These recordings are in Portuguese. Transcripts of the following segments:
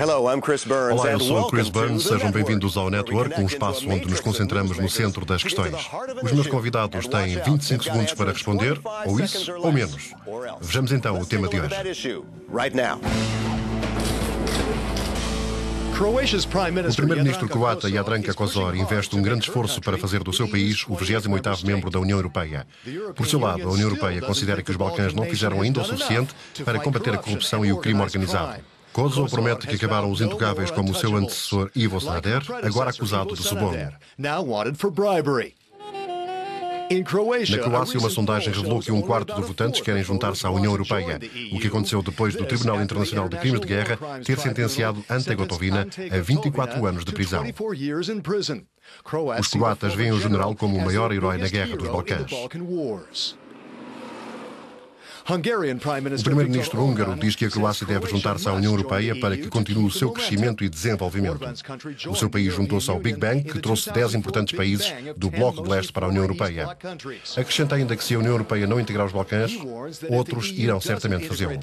Olá, eu sou o Chris Burns, sejam bem-vindos ao Network, um espaço onde nos concentramos no centro das questões. Os meus convidados têm 25 segundos para responder, ou isso, ou menos. Vejamos então o tema de hoje. O primeiro-ministro croata Jadranka Kosor investe um grande esforço para fazer do seu país o 28º membro da União Europeia. Por seu lado, a União Europeia considera que os Balcãs não fizeram ainda o suficiente para combater a corrupção e o crime organizado. Kosor promete que acabaram os intocáveis como o seu antecessor Ivo Sanader, agora acusado de suborno. Na Croácia, uma sondagem revelou que um quarto dos votantes querem juntar-se à União Europeia, o que aconteceu depois do Tribunal Internacional de Crimes de Guerra ter sentenciado Ante Gotovina a 24 anos de prisão. Os croatas veem o general como o maior herói na Guerra dos Balcãs. O primeiro-ministro húngaro diz que a Croácia deve juntar-se à União Europeia para que continue o seu crescimento e desenvolvimento. O seu país juntou-se ao Big Bang, que trouxe 10 importantes países do Bloco de Leste para a União Europeia. Acrescenta ainda que se a União Europeia não integrar os Balcãs, outros irão certamente fazê-lo.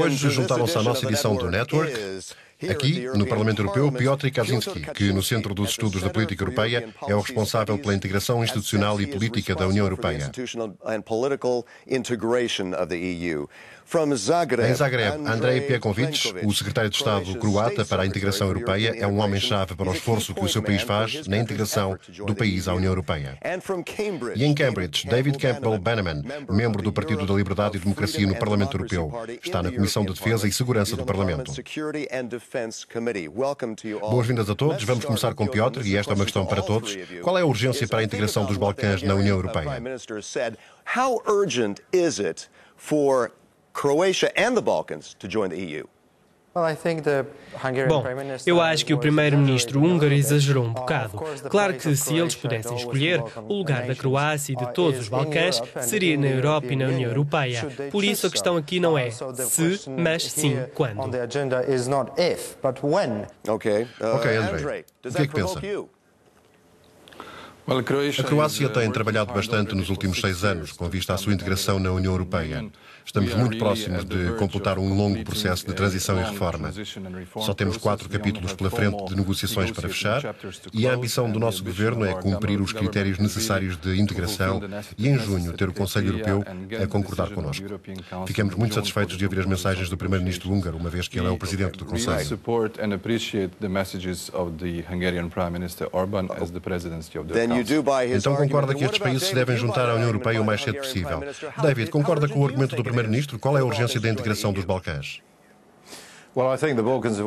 Hoje juntaram-se à nossa edição do Network. Aqui, no Parlamento Europeu, Piotr Kaczynski, que no Centro dos Estudos da Política Europeia é o responsável pela integração institucional e política da União Europeia. Em Zagreb, Andrej Plenković, o secretário de Estado croata para a integração europeia, é um homem-chave para o esforço que o seu país faz na integração do país à União Europeia. E em Cambridge, David Campbell Bannerman, membro do Partido da Liberdade e Democracia no Parlamento Europeu, está na Comissão de Defesa e Segurança do Parlamento. Boas-vindas a todos. Vamos começar com Piotr, e esta é uma questão para todos. Qual é a urgência para a integração dos Balcãs na União Europeia? Croatia and the Balkans to join the EU? Bom, eu acho que o primeiro-ministro húngaro exagerou um bocado. Claro que se eles pudessem escolher, o lugar da Croácia e de todos os Balcãs seria na Europa e na União Europeia. Por isso a questão aqui não é se, mas sim quando. Ok, Andrei, o que é que pensa? A Croácia tem trabalhado bastante nos últimos 6 anos, com vista à sua integração na União Europeia. Estamos muito próximos de completar um longo processo de transição e reforma. Só temos 4 capítulos pela frente de negociações para fechar, e a ambição do nosso governo é cumprir os critérios necessários de integração e, em junho, ter o Conselho Europeu a concordar connosco. Ficamos muito satisfeitos de ouvir as mensagens do primeiro-ministro húngaro, uma vez que ele é o presidente do Conselho. Então concorda que estes países se devem juntar à União Europeia o mais cedo possível. David, concorda com o argumento do primeiro-ministro? Qual é a urgência da integração dos Balcãs?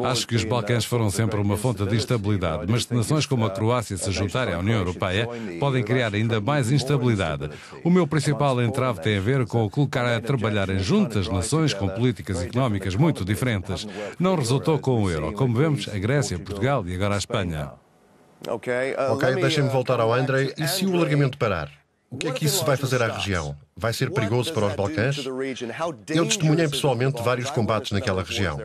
Acho que os Balcãs foram sempre uma fonte de instabilidade, mas se nações como a Croácia se juntarem à União Europeia, podem criar ainda mais instabilidade. O meu principal entrave tem a ver com o colocar a trabalharem juntas nações com políticas económicas muito diferentes. Não resultou com o euro, como vemos a Grécia, Portugal e agora a Espanha. Ok, deixem-me voltar ao Andrei. E se o alargamento parar? O que é que isso vai fazer à região? Vai ser perigoso para os Balcãs? Eu testemunhei pessoalmente vários combates naquela região.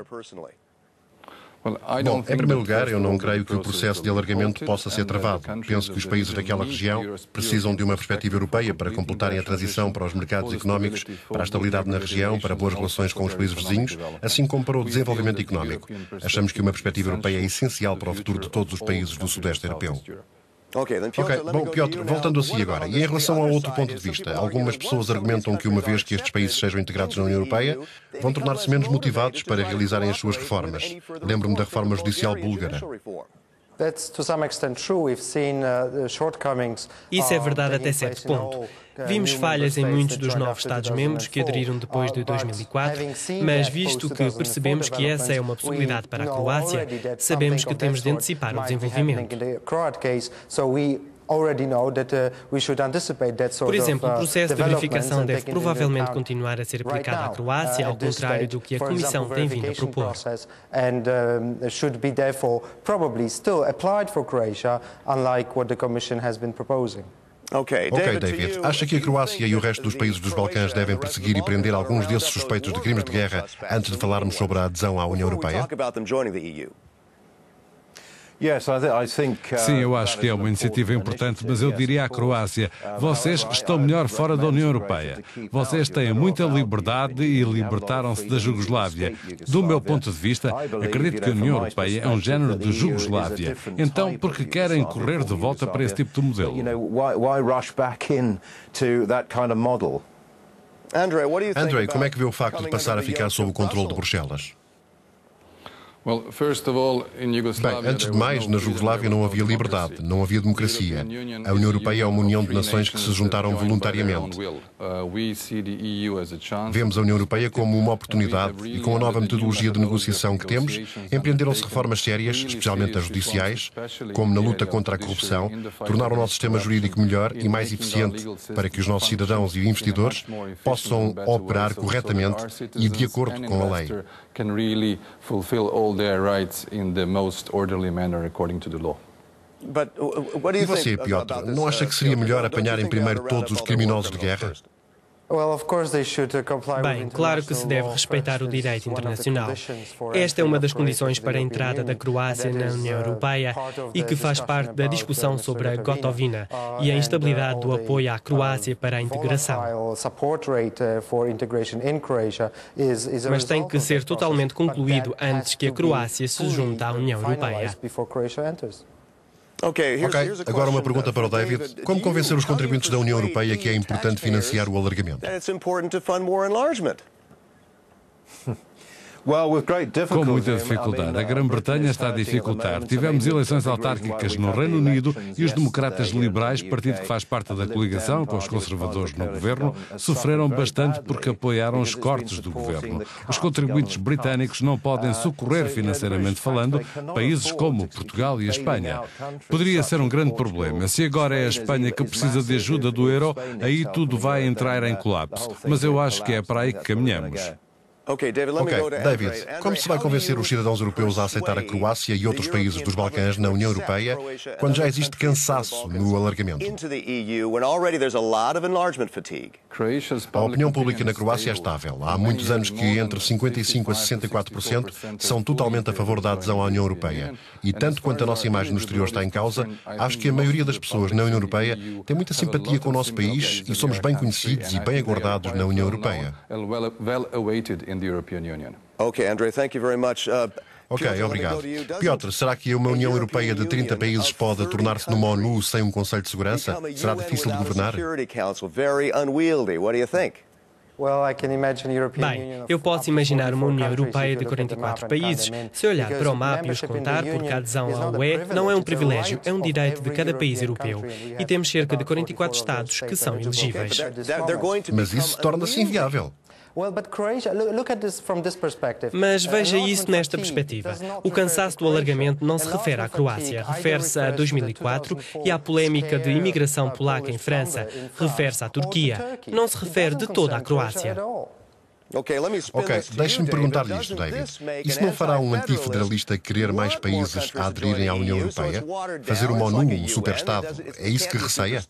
Bom, em primeiro lugar, eu não creio que o processo de alargamento possa ser travado. Penso que os países daquela região precisam de uma perspectiva europeia para completarem a transição para os mercados económicos, para a estabilidade na região, para boas relações com os países vizinhos, assim como para o desenvolvimento económico. Achamos que uma perspectiva europeia é essencial para o futuro de todos os países do Sudeste Europeu. Ok, bom, Piotr, voltando a si agora, e em relação a outro ponto de vista, algumas pessoas argumentam que uma vez que estes países sejam integrados na União Europeia, vão tornar-se menos motivados para realizarem as suas reformas. Lembro-me da reforma judicial búlgara. Isso é verdade até certo ponto. Vimos falhas em muitos dos novos Estados-membros que aderiram depois de 2004, mas visto que percebemos que essa é uma possibilidade para a Croácia, sabemos que temos de antecipar o desenvolvimento. Por exemplo, o processo de verificação deve provavelmente continuar a ser aplicado à Croácia, ao contrário do que a Comissão tem vindo a propor. Ok, David. Acha que a Croácia e o resto dos países dos Balcãs devem perseguir e prender alguns desses suspeitos de crimes de guerra antes de falarmos sobre a adesão à União Europeia? Sim, eu acho que é uma iniciativa importante, mas eu diria à Croácia, vocês estão melhor fora da União Europeia. Vocês têm muita liberdade e libertaram-se da Jugoslávia. Do meu ponto de vista, acredito que a União Europeia é um género de Jugoslávia. Então, por que querem correr de volta para esse tipo de modelo? Andrei, como é que vê o facto de passar a ficar sob o controle de Bruxelas? Bem, antes de mais, na Jugoslávia não havia liberdade, não havia democracia. A União Europeia é uma união de nações que se juntaram voluntariamente. Vemos a União Europeia como uma oportunidade e, com a nova metodologia de negociação que temos, empreenderam-se reformas sérias, especialmente as judiciais, como na luta contra a corrupção, tornar o nosso sistema jurídico melhor e mais eficiente para que os nossos cidadãos e investidores possam operar corretamente e de acordo com a lei. Their rights in the most orderly manner according to the law. E você, Piotr, não acha que seria melhor apanharem primeiro todos os criminosos de guerra? Bem, claro que se deve respeitar o direito internacional. Esta é uma das condições para a entrada da Croácia na União Europeia e que faz parte da discussão sobre a Gotovina e a instabilidade do apoio à Croácia para a integração. Mas tem que ser totalmente concluído antes que a Croácia se junte à União Europeia. Ok, agora uma pergunta para o David. Como convencer os contribuintes da União Europeia que é importante financiar o alargamento? Com muita dificuldade. A Grã-Bretanha está a dificultar. Tivemos eleições autárquicas no Reino Unido e os democratas liberais, partido que faz parte da coligação com os conservadores no governo, sofreram bastante porque apoiaram os cortes do governo. Os contribuintes britânicos não podem socorrer financeiramente falando países como Portugal e a Espanha. Poderia ser um grande problema. Se agora é a Espanha que precisa de ajuda do euro, aí tudo vai entrar em colapso. Mas eu acho que é para aí que caminhamos. Ok, David, como se vai convencer os cidadãos europeus a aceitar a Croácia e outros países dos Balcãs na União Europeia quando já existe cansaço no alargamento? A opinião pública na Croácia é estável. Há muitos anos que entre 55% a 64% são totalmente a favor da adesão à União Europeia. E tanto quanto a nossa imagem no exterior está em causa, acho que a maioria das pessoas na União Europeia tem muita simpatia com o nosso país e somos bem conhecidos e bem aguardados na União Europeia. Okay, Andrei, thank you very much. Ok, obrigado. Piotr, será que uma União Europeia de 30 países pode tornar-se numa ONU sem um Conselho de Segurança? Será difícil de governar? Bem, eu posso imaginar uma União Europeia de 44 países. Se olhar para o mapa e os contar, porque a adesão à UE não é um privilégio, é um direito de cada país europeu. E temos cerca de 44 Estados que são elegíveis. Mas isso torna-se inviável. Mas veja isso nesta perspectiva. O cansaço do alargamento não se refere à Croácia, refere-se a 2004 e à polémica de imigração polaca em França, refere-se à Turquia, não se refere de toda à Croácia. Ok, deixe-me perguntar-lhe isto, David. Isso não fará um antifederalista querer mais países a aderirem à União Europeia? Fazer uma ONU, um superestado, é isso que receia?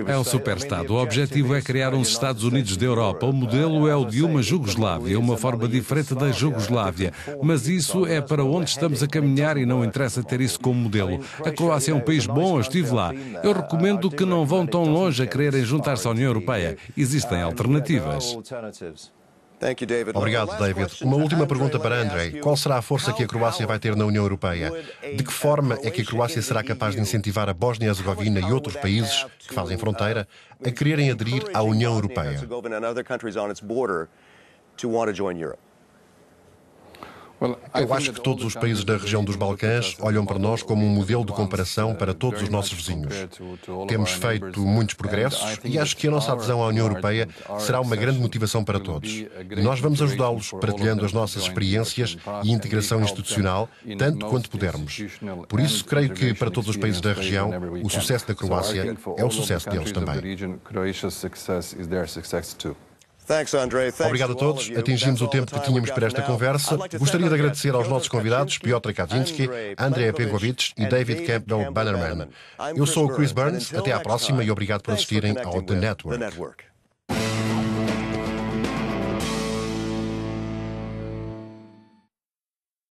É um superestado. O objetivo é criar uns Estados Unidos da Europa. O modelo é o de uma Jugoslávia, uma forma diferente da Jugoslávia. Mas isso é para onde estamos a caminhar e não interessa ter isso como modelo. A Croácia é um país bom, eu estive lá. Eu recomendo que não vão tão longe a quererem juntar-se à União Europeia. Existem alternativas. Obrigado, David. Uma última pergunta para Andrei. Qual será a força que a Croácia vai ter na União Europeia? De que forma é que a Croácia será capaz de incentivar a Bósnia e Herzegovina e outros países que fazem fronteira a quererem aderir à União Europeia? Eu acho que todos os países da região dos Balcãs olham para nós como um modelo de comparação para todos os nossos vizinhos. Temos feito muitos progressos e acho que a nossa adesão à União Europeia será uma grande motivação para todos. E nós vamos ajudá-los partilhando as nossas experiências e integração institucional, tanto quanto pudermos. Por isso, creio que para todos os países da região, o sucesso da Croácia é o sucesso deles também. Obrigado a todos. Atingimos o tempo que tínhamos para esta conversa. Gostaria de agradecer aos nossos convidados, Piotr Kaczynski, Andrei Plenković e David Campbell Bannerman. Eu sou o Chris Burns. Até à próxima e obrigado por assistirem ao The Network.